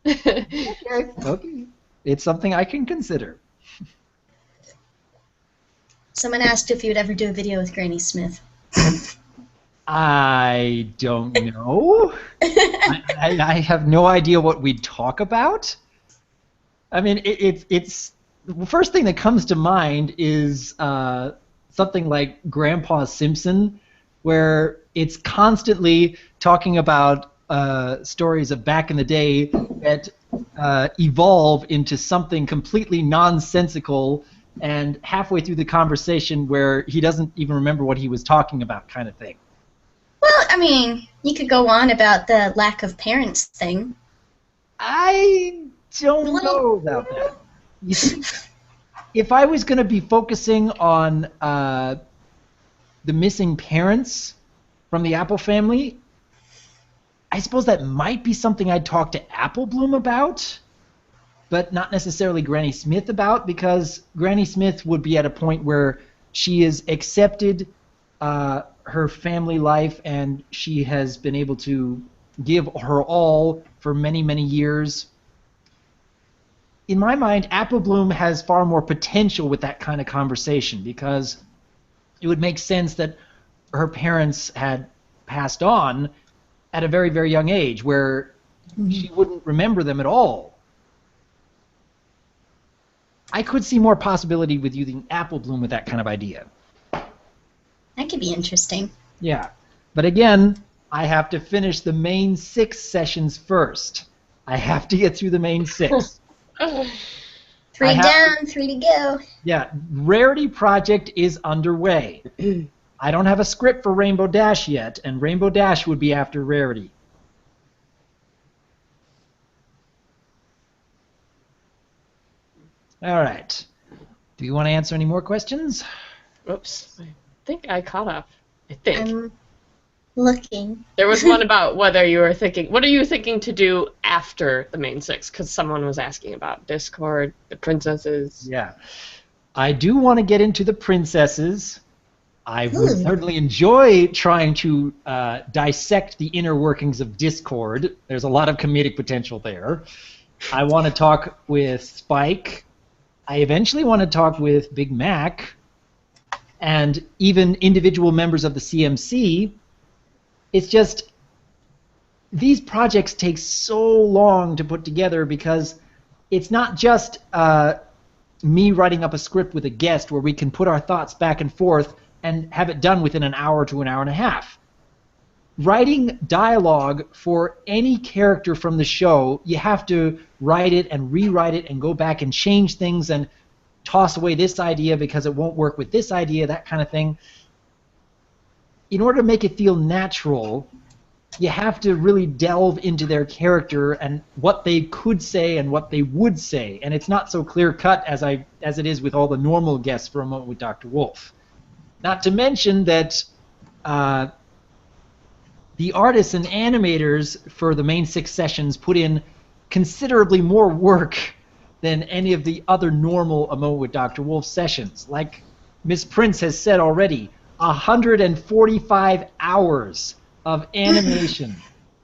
Okay. It's something I can consider. Someone asked if you would ever do a video with Granny Smith. I don't know. I have no idea what we'd talk about. I mean, it's the first thing that comes to mind is something like Grandpa Simpson, where it's constantly talking about stories of back in the day that evolve into something completely nonsensical, and halfway through the conversation where he doesn't even remember what he was talking about, kind of thing. Well, I mean, you could go on about the lack of parents thing. I don't know about that. You see, if I was going to be focusing on the missing parents from the Apple family, I suppose that might be something I'd talk to Apple Bloom about, but not necessarily Granny Smith about, because Granny Smith would be at a point where she has accepted her family life, and she has been able to give her all for many, many years. In my mind, Apple Bloom has far more potential with that kind of conversation, because it would make sense that her parents had passed on at a very, very young age, where she wouldn't remember them at all. I could see more possibility with using Apple Bloom with that kind of idea. That could be interesting. Yeah. But again, I have to finish the main 6 sessions first. I have to get through the main 6. 3 down, 3 to go. Yeah, Rarity Project is underway. I don't have a script for Rainbow Dash yet, and Rainbow Dash would be after Rarity. All right. Do you want to answer any more questions? Oops. I think I caught up. I think. I'm looking. There was one about whether you were thinking, what are you thinking to do after the main 6? Because someone was asking about Discord, the princesses. Yeah. I do want to get into the princesses. I would certainly enjoy trying to dissect the inner workings of Discord. There's a lot of comedic potential there. I want to talk with Spike. I eventually want to talk with Big Mac and even individual members of the CMC. It's just, these projects take so long to put together, because it's not just me writing up a script with a guest where we can put our thoughts back and forth and have it done within an hour to an hour and a half. Writing dialogue for any character from the show, you have to write it and rewrite it and go back and change things and toss away this idea because it won't work with this idea, that kind of thing. In order to make it feel natural, you have to really delve into their character and what they could say and what they would say. And it's not so clear-cut as it is with all the normal guests for A Moment with Dr. Wolf. Not to mention that the artists and animators for the main 6 sessions put in considerably more work than any of the other normal A Moment with Dr. Wolf sessions. Like Miss Prince has said already, 145 hours of animation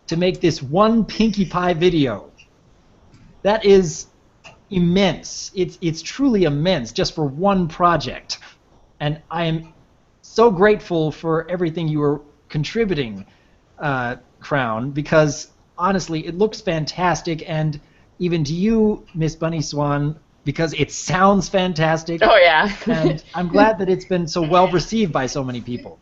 to make this one Pinkie Pie video. That is immense. It's truly immense just for one project. And I am so grateful for everything you are contributing, Crowne, because honestly, it looks fantastic, and even to you, Missbunniswan, because it sounds fantastic. Oh, yeah. And I'm glad that it's been so well received by so many people.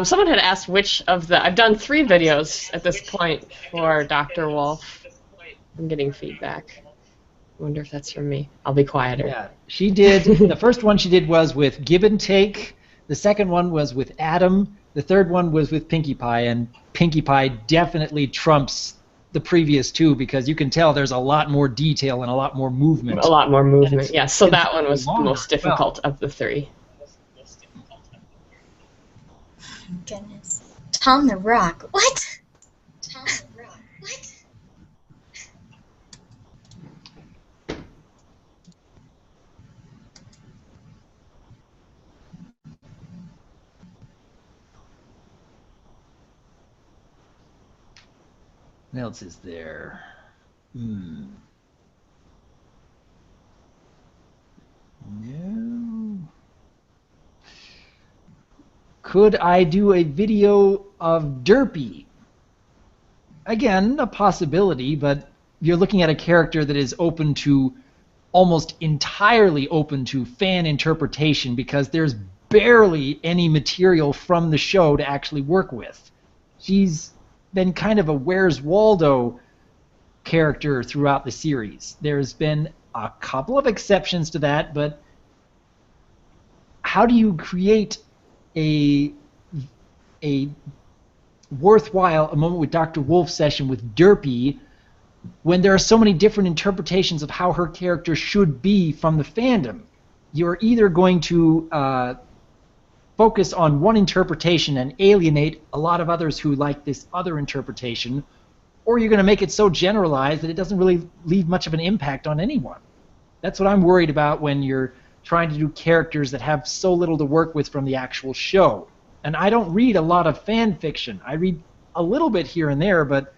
Someone had asked which of the... I've done 3 videos at this point for Dr. Wolf. I'm getting feedback. I wonder if that's from me. I'll be quieter. Yeah, she did. The first one she did was with Give and Take. The second one was with Adam. The third one was with Pinkie Pie, and Pinkie Pie definitely trumps the previous 2, because you can tell there's a lot more detail and a lot more movement. A lot more movement, yes. So that one was the longer most difficult of the 3. Goodness. Tom the Rock. What? Tom the Rock. What? What else is there? No. Could I do a video of Derpy? Again, a possibility, but you're looking at a character that is open to, almost entirely open to fan interpretation, because there's barely any material from the show to actually work with. She's been kind of a Where's Waldo character throughout the series. There's been a couple of exceptions to that, but how do you create a worthwhile A Moment with Dr. Wolf session with Derpy when there are so many different interpretations of how her character should be from the fandom? You're either going to focus on one interpretation and alienate a lot of others who like this other interpretation, or you're going to make it so generalized that it doesn't really leave much of an impact on anyone. That's what I'm worried about when you're trying to do characters that have so little to work with from the actual show. And I don't read a lot of fan fiction. I read a little bit here and there, but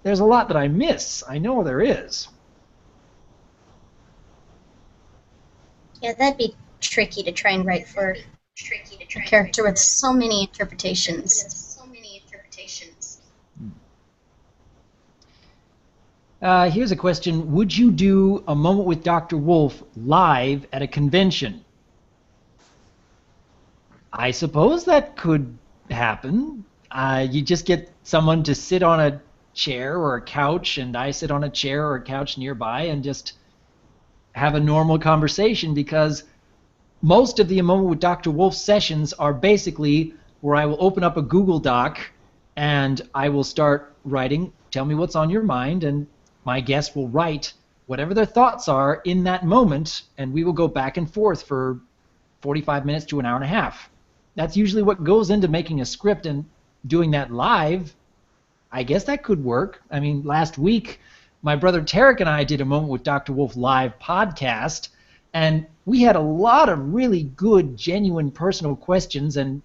there's a lot that I miss. I know there is. Yeah, that'd be tricky to try and write for a character with so many interpretations. Here's a question. Would you do a moment with Dr. Wolf live at a convention? I suppose that could happen. You just get someone to sit on a chair or a couch, and I sit on a chair or a couch nearby and just have a normal conversation, because most of the A Moment with Dr. Wolf sessions are basically where I will open up a Google Doc and I will start writing, tell me what's on your mind, and my guest will write whatever their thoughts are in that moment, and we will go back and forth for 45 minutes to an hour and a half. That's usually what goes into making a script, and doing that live, I guess that could work. I mean, last week, my brother Tarek and I did a Moment with Dr. Wolf live podcast, and we had a lot of really good, genuine, personal questions and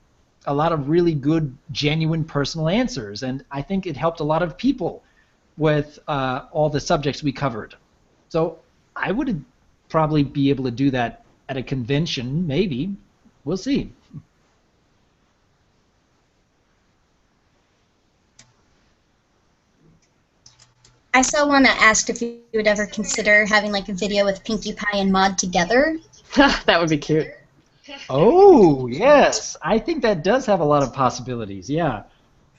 a lot of really good, genuine, personal answers, and I think it helped a lot of people with all the subjects we covered. So I would probably be able to do that at a convention, maybe. We'll see. I also want to ask if you would ever consider having like a video with Pinkie Pie and Maud together. That would be cute. Oh, yes. I think that does have a lot of possibilities, yeah.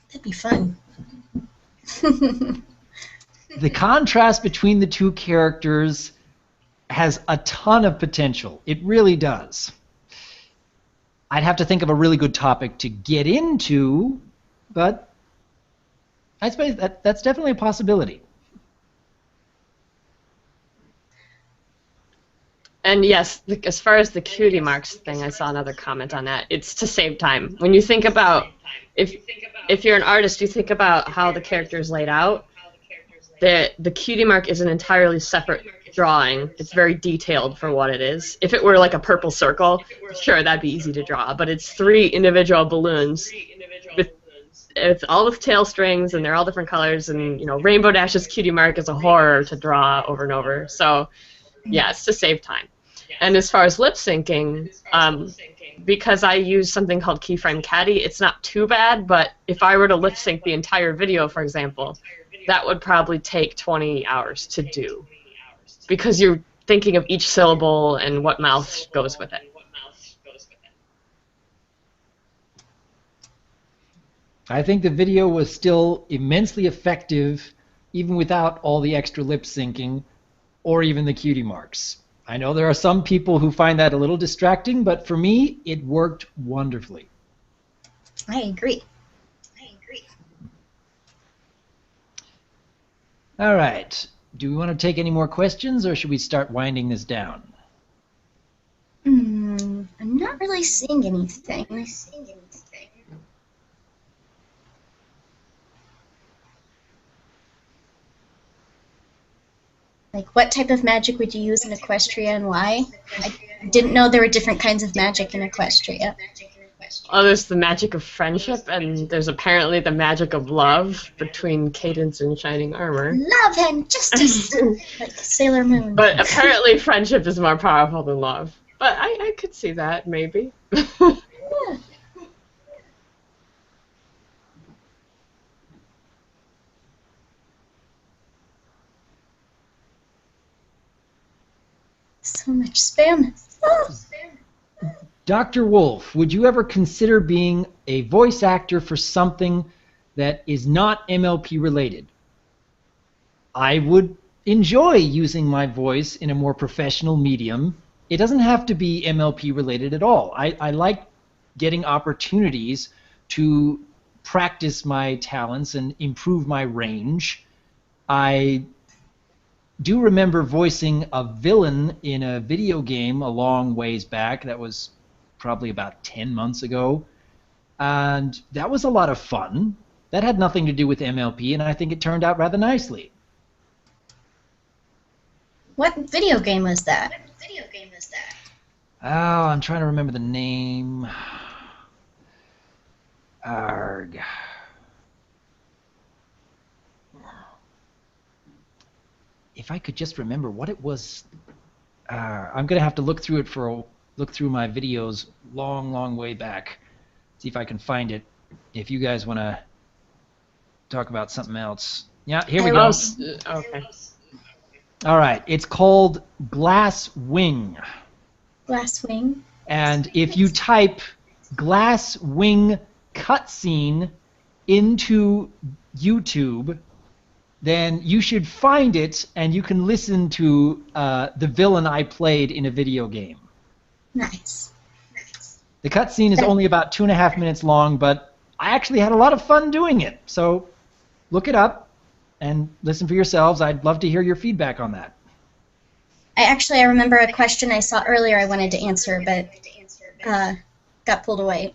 That'd be fun. The contrast between the two characters has a ton of potential. It really does. I'd have to think of a really good topic to get into, but I suppose that's definitely a possibility. And yes, as far as the cutie marks thing, I saw another comment on that. It's to save time. When you think about, if you're an artist, you think about how the character is laid out. The cutie mark is an entirely separate drawing. It's very detailed for what it is. If it were like a purple circle, sure, that'd be easy to draw. But it's 3 individual balloons with all with tail strings, and they're all different colors. And you know, Rainbow Dash's cutie mark is a horror to draw over and over. So yeah, it's to save time. And as far as lip syncing, because I use something called Keyframe Caddy, it's not too bad. But if I were to lip sync the entire video, for example, that would probably take 20 hours to do, because you're thinking of each syllable and what mouth goes with it. I think the video was still immensely effective, even without all the extra lip syncing or even the cutie marks. I know there are some people who find that a little distracting, but for me, it worked wonderfully. I agree. All right. Do we want to take any more questions, or should we start winding this down? I'm not really seeing anything. Like, what type of magic would you use in Equestria and why? I didn't know there were different kinds of magic in Equestria. Oh, there's the magic of friendship, and there's apparently the magic of love between Cadence and Shining Armor. Love and justice! Like Sailor Moon. But apparently friendship is more powerful than love. But I could see that, maybe. Yeah. So much spam. Oh. Dr. Wolf, would you ever consider being a voice actor for something that is not MLP related? I would enjoy using my voice in a more professional medium. It doesn't have to be MLP related at all. I like getting opportunities to practice my talents and improve my range. I do remember voicing a villain in a video game a long ways back. That was probably about 10 months ago. And that was a lot of fun. That had nothing to do with MLP, and I think it turned out rather nicely. What video game was that? Oh, I'm trying to remember the name. Arg. If I could just remember what it was. I'm gonna have to look through my videos long way back. See if I can find it. If you guys want to talk about something else. Yeah, here we go. Okay. All right, it's called Glass Wing. Glass Wing. And if you type Glass Wing cutscene into YouTube, then you should find it, and you can listen to the villain I played in a video game. Nice. The cutscene is only about 2.5 minutes long, but I actually had a lot of fun doing it. So look it up and listen for yourselves. I'd love to hear your feedback on that. I remember a question I saw earlier I wanted to answer, but got pulled away.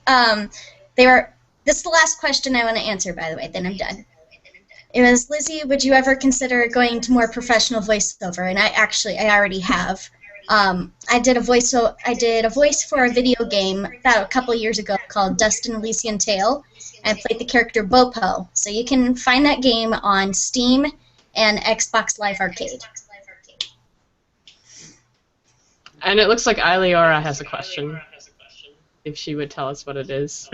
This is the last question I want to answer, by the way, then I'm done. It was, Lizzie, would you ever consider going to more professional voiceover? And I already have. I did a voice for a video game about a couple years ago called Dust and Elysian Tale. I played the character Bopo. So you can find that game on Steam and Xbox Live Arcade. And it looks like Ileora has a question. If she would tell us what it is.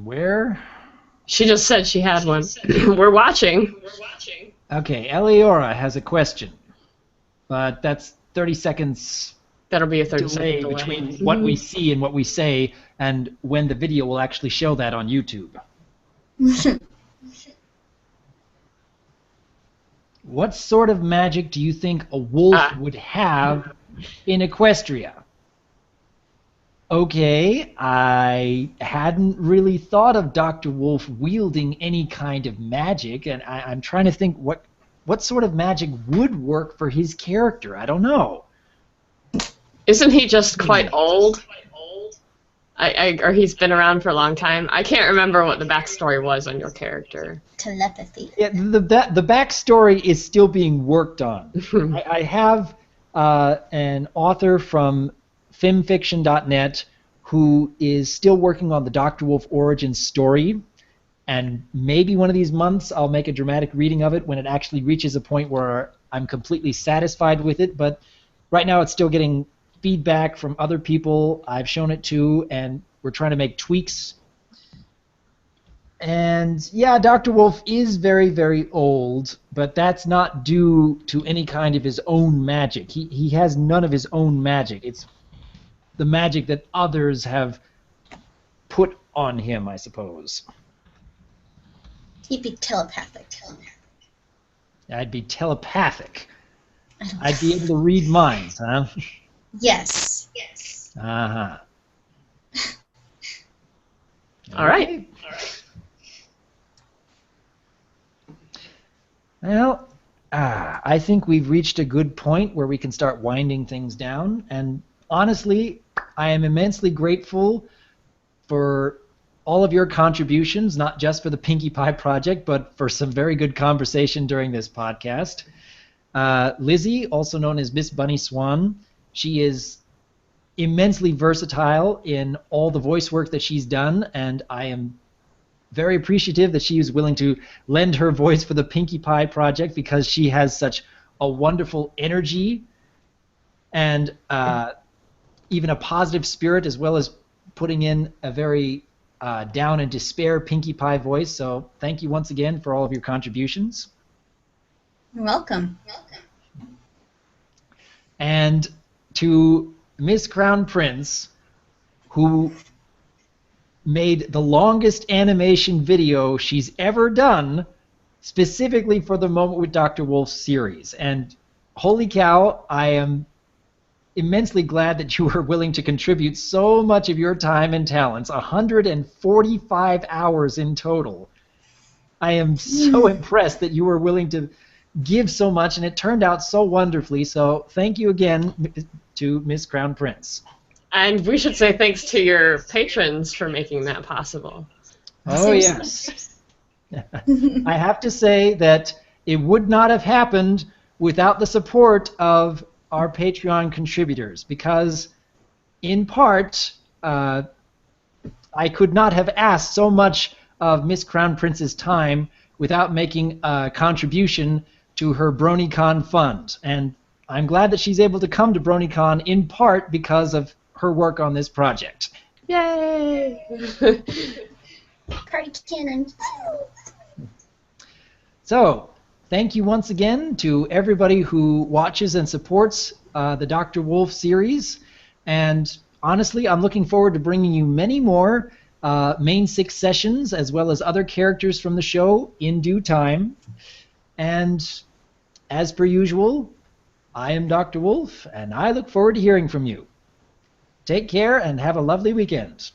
Where? She just said she had one. We're watching. Okay, Eleora has a question. But that's 30 seconds That'll be a 30-second delay between what we see and what we say, and when the video will actually show that on YouTube. What sort of magic do you think a wolf would have in Equestria? Okay, I hadn't really thought of Dr. Wolf wielding any kind of magic, and I'm trying to think what sort of magic would work for his character. I don't know. Isn't he just quite old? Or he's been around for a long time. I can't remember what the backstory was on your character. Telepathy. Yeah, the backstory is still being worked on. I have an author from femfiction.net who is still working on the Dr. Wolf origin story, and maybe one of these months I'll make a dramatic reading of it when it actually reaches a point where I'm completely satisfied with it, but right now it's still getting feedback from other people I've shown it to, and we're trying to make tweaks. And yeah, Dr. Wolf is very, very old, but that's not due to any kind of his own magic. He has none of his own magic. It's the magic that others have put on him, I suppose. He'd be telepathic. I'd be telepathic. I'd be able to read minds, huh? Yes. Uh-huh. All right. Well, I think we've reached a good point where we can start winding things down, and honestly, I am immensely grateful for all of your contributions, not just for the Pinkie Pie project, but for some very good conversation during this podcast. Lizzie, also known as Missbunniswan, she is immensely versatile in all the voice work that she's done, and I am very appreciative that she was willing to lend her voice for the Pinkie Pie project because she has such a wonderful energy and even a positive spirit, as well as putting in a very down and despair Pinkie Pie voice. So thank you once again for all of your contributions. You're welcome. And to Miss Crowne Prince, who made the longest animation video she's ever done specifically for the Moment with Dr. Wolf series. And holy cow, I am immensely glad that you were willing to contribute so much of your time and talents, 145 hours in total. I am so impressed that you were willing to give so much, and it turned out so wonderfully. So thank you again to Miss Crowne Prince. And we should say thanks to your patrons for making that possible. Oh, yes. I have to say that it would not have happened without the support of our Patreon contributors, because in part, I could not have asked so much of Miss Crown Prince's time without making a contribution to her BronyCon fund. And I'm glad that she's able to come to BronyCon in part because of her work on this project. Yay! Party cannon. So, thank you once again to everybody who watches and supports the Dr. Wolf series. And honestly, I'm looking forward to bringing you many more main 6 sessions, as well as other characters from the show in due time. And as per usual, I am Dr. Wolf, and I look forward to hearing from you. Take care and have a lovely weekend.